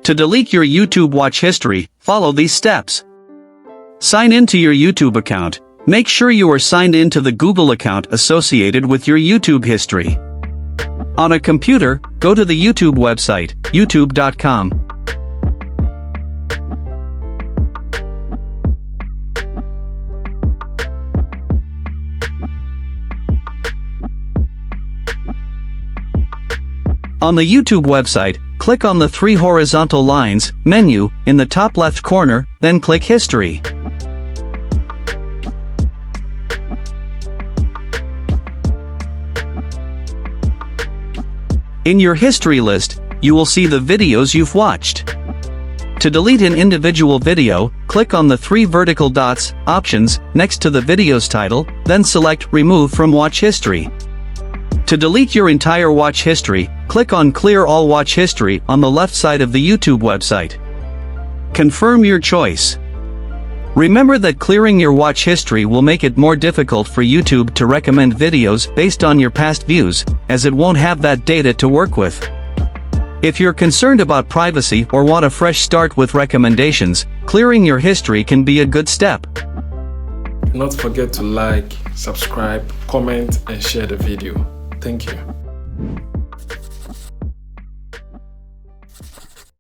To delete your YouTube watch history, follow these steps. Sign in to your YouTube account. Make sure you are signed in to the Google account associated with your YouTube history. On a computer, go to the YouTube website, youtube.com. On the YouTube website, click on the three horizontal lines menu in the top left corner, then click History. In your history list, you will see the videos you've watched. To delete an individual video, click on the three vertical dots options next to the video's title, then select Remove from Watch History. To delete your entire watch history, click on Clear All Watch History on the left side of the YouTube website. Confirm your choice. Remember that clearing your watch history will make it more difficult for YouTube to recommend videos based on your past views, as it won't have that data to work with. If you're concerned about privacy or want a fresh start with recommendations, clearing your history can be a good step. Do not forget to like, subscribe, comment, and share the video. Thank you.